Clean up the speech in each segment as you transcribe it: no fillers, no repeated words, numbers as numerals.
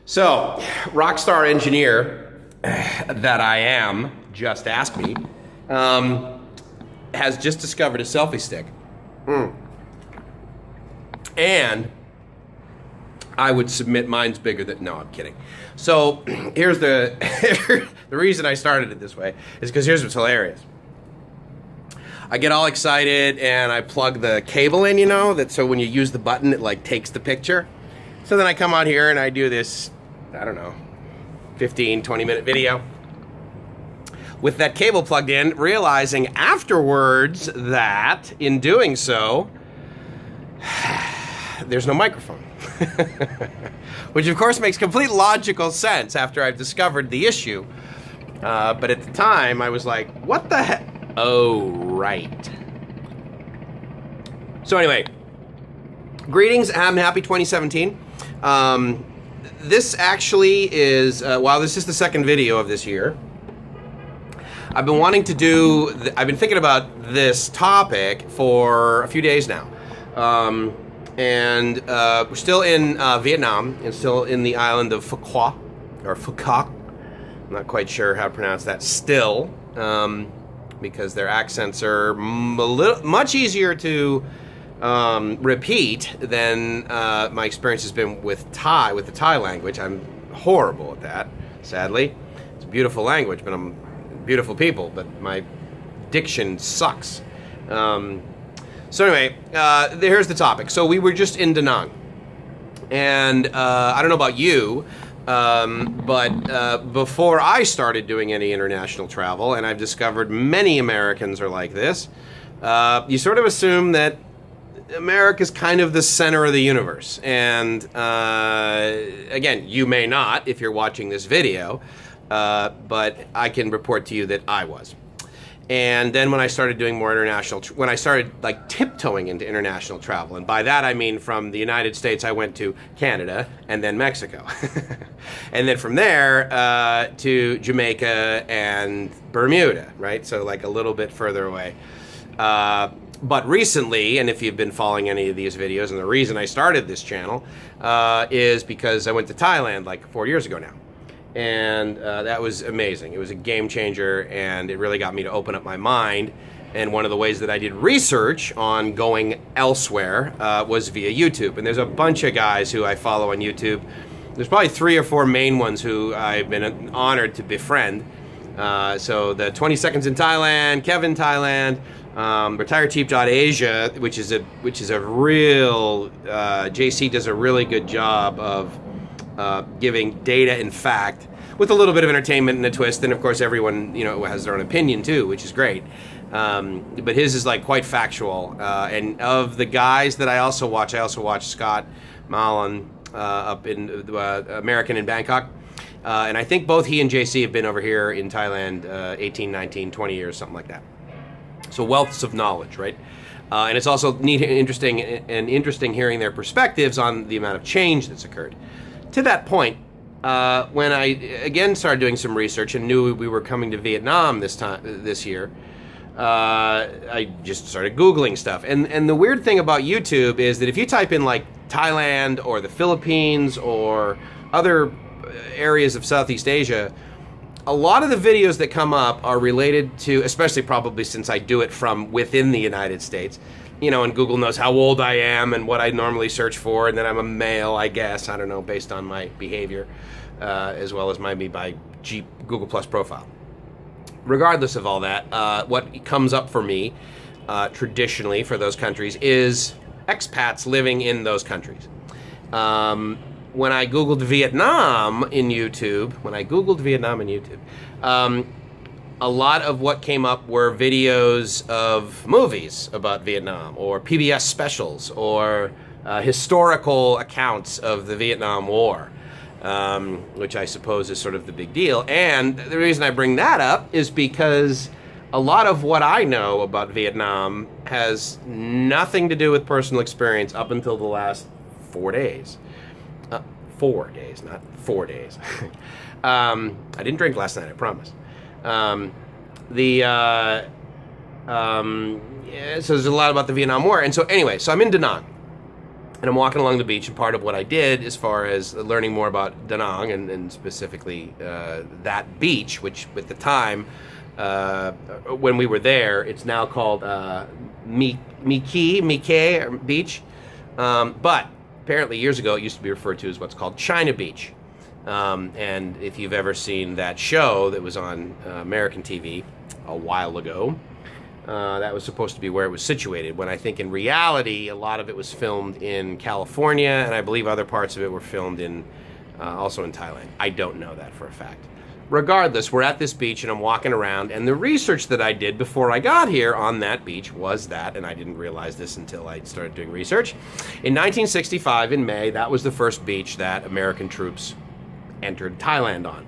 So, rockstar engineer that I am, just ask me, has just discovered a selfie stick. And I would submit mine's bigger than, no, I'm kidding. So, here's the reason I started it this way is because here's what's hilarious. I get all excited and I plug the cable in, you know, that so when you use the button, it like takes the picture. So then I come out here and I do this, I don't know, 15, 20-minute video with that cable plugged in, realizing afterwards that in doing so, there's no microphone. Which of course makes complete logical sense after I've discovered the issue. But at the time, I was like, what the heck? Oh, right. So anyway, greetings and happy 2017. This actually is, while this is the second video of this year, I've been wanting to do, I've been thinking about this topic for a few days now. We're still in Vietnam, and still in the island of Phu Quoc, or Phu Quoc. I'm not quite sure how to pronounce that still, because their accents are much easier to repeat than my experience has been with the Thai language. I'm horrible at that, sadly. It's a beautiful language, but I'm beautiful people, but my diction sucks. So anyway, here's the topic. So we were just in Da Nang, and I don't know about you, but before I started doing any international travel, and I've discovered many Americans are like this, you sort of assume that America's kind of the center of the universe. And again, you may not if you're watching this video, but I can report to you that I was. And then when I started doing more international, when I started like tiptoeing into international travel, and by that I mean from the United States I went to Canada and then Mexico. And then from there to Jamaica and Bermuda, right? So like a little bit further away. But recently, and if you've been following any of these videos, and the reason I started this channel is because I went to Thailand like 4 years ago now. And that was amazing. It was a game changer, and it really got me to open up my mind. And one of the ways that I did research on going elsewhere was via YouTube. And there's a bunch of guys who I follow on YouTube. There's probably 3 or 4 main ones who I've been honored to befriend. So the 20 Seconds in Thailand, Kevin Thailand, RetireTeep.Asia, which is a real, JC does a really good job of giving data and fact with a little bit of entertainment and a twist, and of course everyone, you know, has their own opinion too, which is great. But his is like quite factual. And of the guys that I also watch Scott Malin up in American in Bangkok. And I think both he and JC have been over here in Thailand 18, 19, 20 years, something like that. So wealths of knowledge, right? And it's also neat and interesting hearing their perspectives on the amount of change that's occurred. To that point, when I again started doing some research and knew we were coming to Vietnam this year, I just started Googling stuff. And the weird thing about YouTube is that if you type in like Thailand or the Philippines or other areas of Southeast Asia, a lot of the videos that come up are related to, especially probably since I do it from within the United States, you know, and Google knows how old I am and what I normally search for, and then I'm a male, I guess, I don't know, based on my behavior, as well as my Google Plus profile. Regardless of all that, what comes up for me, traditionally for those countries, is expats living in those countries. When I Googled Vietnam in YouTube, a lot of what came up were videos of movies about Vietnam, or PBS specials, or historical accounts of the Vietnam War, which I suppose is sort of the big deal. And the reason I bring that up is because a lot of what I know about Vietnam has nothing to do with personal experience up until the last 4 days. 4 days, not 4 days. I didn't drink last night, I promise. So there's a lot about the Vietnam War. And so anyway, so I'm in Da Nang. And I'm walking along the beach, and part of what I did as far as learning more about Da Nang, and specifically that beach, which at the time, when we were there, it's now called Mike Beach. But apparently years ago, it used to be referred to as what's called China Beach. And if you've ever seen that show that was on American TV a while ago, that was supposed to be where it was situated, when I think in reality a lot of it was filmed in California, and I believe other parts of it were filmed in also in Thailand. I don't know that for a fact. Regardless, we're at this beach and I'm walking around, and the research that I did before I got here on that beach was that, and I didn't realize this until I started doing research, in 1965 in May, that was the first beach that American troops entered Thailand on.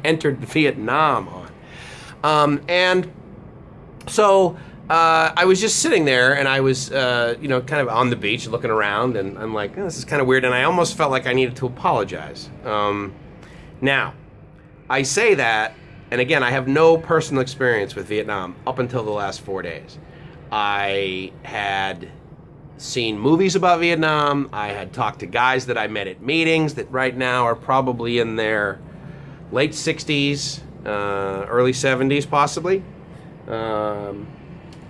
Entered Vietnam on. And so I was just sitting there, and I was, kind of on the beach looking around, and I'm like, oh, this is kind of weird, and I almost felt like I needed to apologize. Now, I say that, and again, I have no personal experience with Vietnam up until the last 4 days. I had seen movies about Vietnam. I had talked to guys that I met at meetings that right now are probably in their late 60s, early 70s possibly.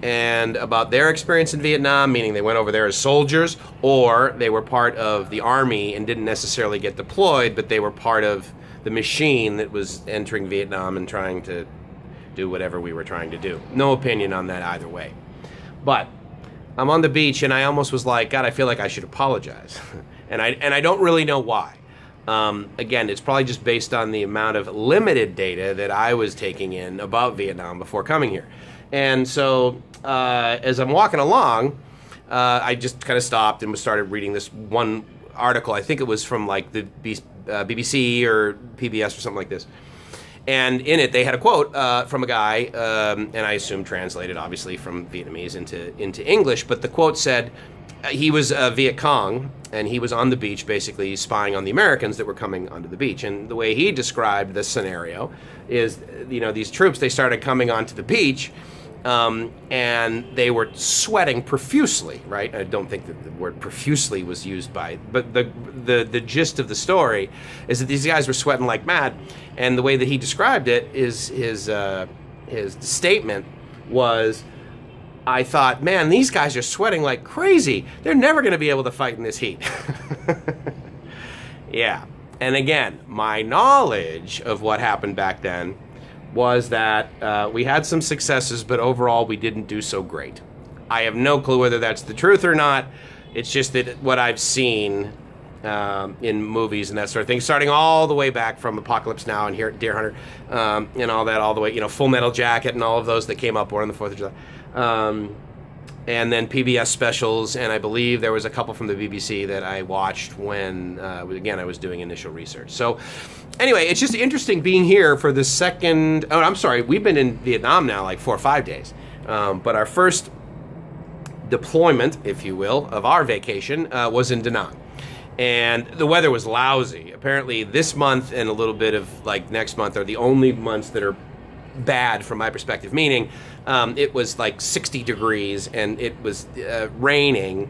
And about their experience in Vietnam, meaning they went over there as soldiers, or they were part of the army and didn't necessarily get deployed, but they were part of the machine that was entering Vietnam and trying to do whatever we were trying to do. No opinion on that either way. But I'm on the beach, and I almost was like, God, I feel like I should apologize. and I don't really know why. Again, it's probably just based on the amount of limited data that I was taking in about Vietnam before coming here. And so as I'm walking along, I just kind of stopped and started reading this one article. I think it was from like the BBC or PBS or something like this. And in it, they had a quote from a guy, and I assume translated, obviously, from Vietnamese into English. But the quote said he was Viet Cong, and he was on the beach, basically spying on the Americans that were coming onto the beach. And the way he described this scenario is, these troops, they started coming onto the beach, and they were sweating profusely, right? I don't think that the word profusely was used but the gist of the story is that these guys were sweating like mad, and the way that he described it is his statement was, I thought, man, these guys are sweating like crazy. They're never going to be able to fight in this heat. Yeah, and again, my knowledge of what happened back then was that we had some successes, but overall we didn't do so great. I have no clue whether that's the truth or not. It's just that what I've seen in movies and that sort of thing, starting all the way back from Apocalypse Now and here Deer Hunter and all that, all the way, Full Metal Jacket and all of those that came up on the 4th of July. And then PBS specials, and I believe there was a couple from the BBC that I watched when, again, I was doing initial research. So anyway, it's just interesting being here for the second, we've been in Vietnam now like 4 or 5 days. But our first deployment, if you will, of our vacation was in Da Nang. And the weather was lousy. Apparently this month and a little bit of like next month are the only months that are bad from my perspective, meaning it was like 60 degrees and it was raining,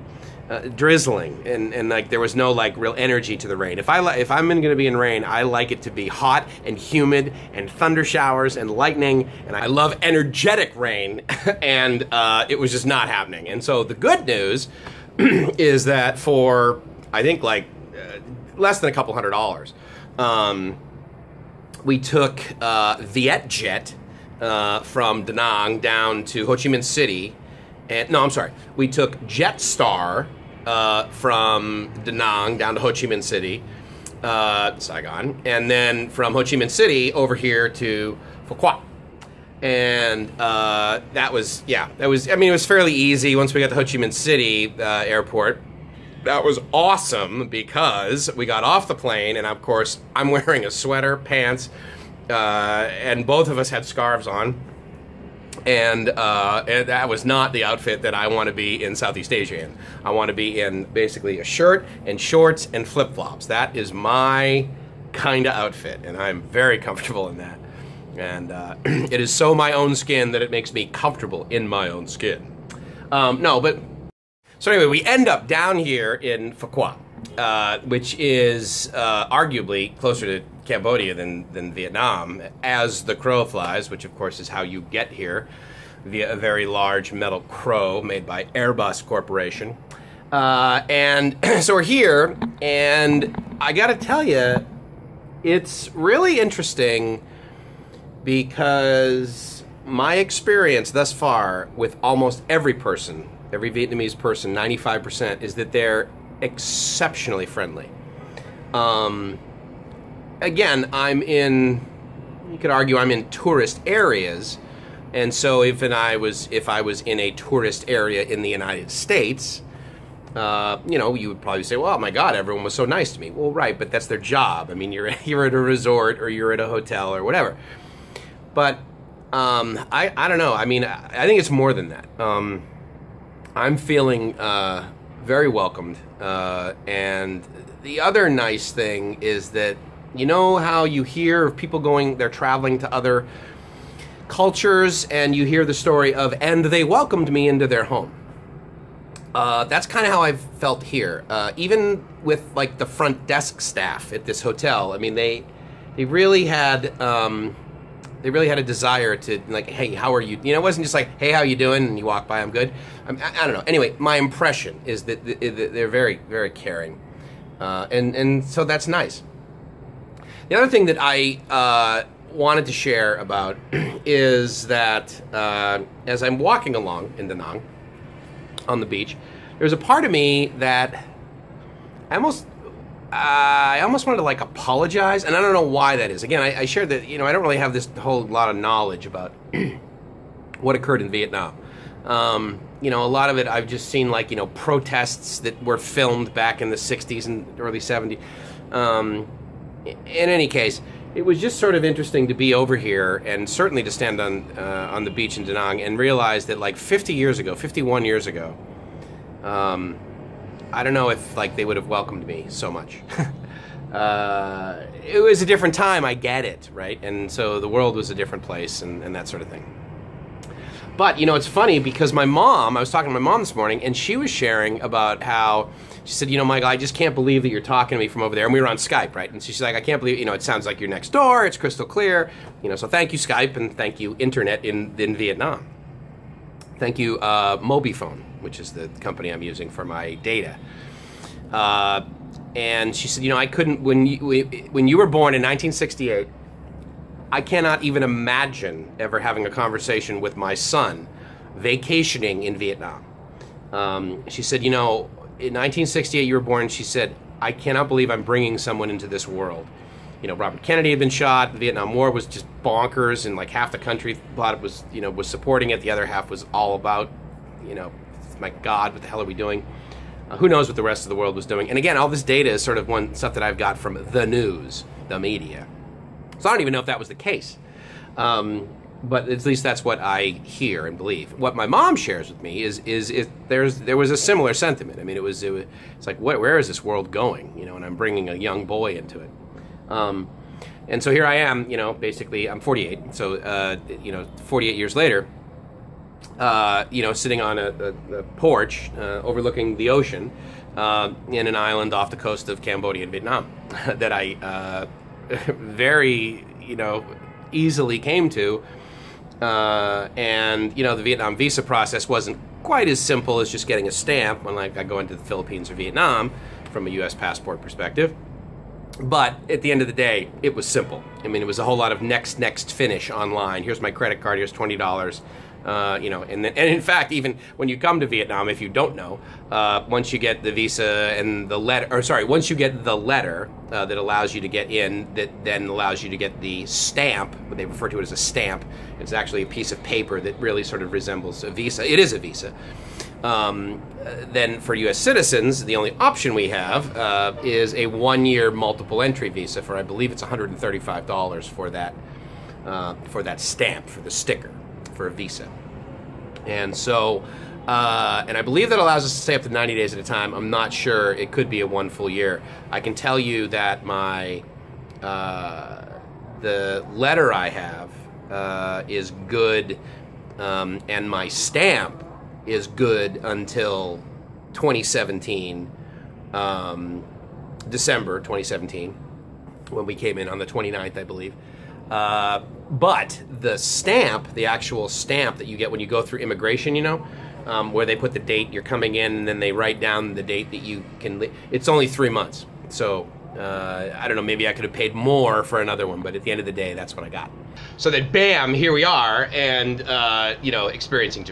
drizzling, and like there was no like real energy to the rain. If I'm going to be in rain, I like it to be hot and humid and thunder showers and lightning, and I love energetic rain, and it was just not happening. And so the good news is that for I think like less than a couple $100, we took VietJet from Da Nang down to Ho Chi Minh City. And no, I'm sorry. We took Jetstar from Da Nang down to Ho Chi Minh City, Saigon, and then from Ho Chi Minh City over here to Phu Quoc. And that was, it was fairly easy once we got to Ho Chi Minh City airport. That was awesome because we got off the plane, and of course, I'm wearing a sweater, pants, and both of us had scarves on. And that was not the outfit that I want to be in Southeast Asia in. I want to be in basically a shirt and shorts and flip-flops. That is my kind of outfit, and I'm very comfortable in that. And it is so my own skin that it makes me comfortable in my own skin. So anyway, we end up down here in Phu Quoc, which is arguably closer to Cambodia than Vietnam, as the crow flies, which of course is how you get here, via a very large metal crow made by Airbus Corporation. And so we're here, and I gotta tell you, it's really interesting because my experience thus far with almost every person, every Vietnamese person, 95%, is that they're exceptionally friendly. Again, you could argue I'm in tourist areas, and so if I was in a tourist area in the United States, you would probably say, well, oh my God, everyone was so nice to me. Well, right, but that's their job. I mean, you're at a resort or you're at a hotel or whatever. But I don't know. I mean, I think it's more than that. I'm feeling very welcomed. And the other nice thing is that, you know how you hear of people they're traveling to other cultures, and you hear the story of, and they welcomed me into their home. That's kind of how I've felt here. Even with like the front desk staff at this hotel, I mean, they really had a desire to, like, hey, how are you? You know, it wasn't just like, hey, how you doing? And you walk by, I'm good. I don't know. Anyway, my impression is that they're very, very caring, and so that's nice. The other thing that I wanted to share about is that as I'm walking along in Da Nang on the beach, there's a part of me that I almost wanted to like apologize, and I don't know why that is. Again, I shared that, I don't really have this whole lot of knowledge about what occurred in Vietnam. A lot of it I've just seen, like, protests that were filmed back in the 60s and early 70s. In any case, it was just sort of interesting to be over here, and certainly to stand on the beach in Da Nang and realize that, like, 51 years ago, I don't know if, like, they would have welcomed me so much. It was a different time, I get it, right? And so the world was a different place and that sort of thing. But, it's funny because I was talking to my mom this morning, and she was sharing about how, she said, Michael, I just can't believe that you're talking to me from over there. And we were on Skype, right? And she's like, I can't believe, it sounds like you're next door, it's crystal clear. So thank you, Skype, and thank you, Internet in Vietnam. Thank you, Mobifone, which is the company I'm using for my data. And she said, I couldn't, when you were born in 1968, I cannot even imagine ever having a conversation with my son vacationing in Vietnam. She said, in 1968 you were born, she said, I cannot believe I'm bringing someone into this world. Robert Kennedy had been shot, the Vietnam War was just bonkers, and like half the country thought it was, was supporting it, the other half was all about, my God, what the hell are we doing? Who knows what the rest of the world was doing? And again, all this data is sort of stuff that I've got from the news, the media. So I don't even know if that was the case. But at least that's what I hear and believe. What my mom shares with me is there was a similar sentiment. I mean, it's like, where is this world going? And I'm bringing a young boy into it. And so here I am, basically I'm 48. So, 48 years later, sitting on a porch overlooking the ocean in an island off the coast of Cambodia and Vietnam that I very, easily came to. And, the Vietnam visa process wasn't quite as simple as just getting a stamp when, like, I go into the Philippines or Vietnam from a U.S. passport perspective. But at the end of the day, it was simple. I mean, it was a whole lot of next finish online. Here's my credit card. Here's $20. And in fact, even when you come to Vietnam, if you don't know, once you get the visa and the letter, once you get the letter that allows you to get in, that then allows you to get the stamp, what they refer to it as a stamp. It's actually a piece of paper that really sort of resembles a visa. It is a visa. Then for U.S. citizens, the only option we have is a 1-year multiple entry visa for, I believe it's $135 for that stamp, for the sticker, for a visa. And so, and I believe that allows us to stay up to 90 days at a time. I'm not sure. It could be a 1 full year. I can tell you that the letter I have is good, and my stamp is good until 2017, December 2017, when we came in on the 29th, I believe. But the stamp, the actual stamp that you get when you go through immigration, you know, where they put the date you're coming in and then they write down the date that you can leave, it's only 3 months. So I don't know, maybe I could have paid more for another one, but at the end of the day, that's what I got. So then, bam, here we are, and, you know, experiencing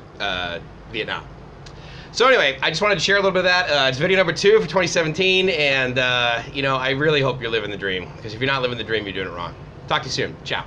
Vietnam. So anyway, I just wanted to share a little bit of that. It's video number 2 for 2017, and, you know, I really hope you're living the dream, because if you're not living the dream, you're doing it wrong. Talk to you soon. Ciao.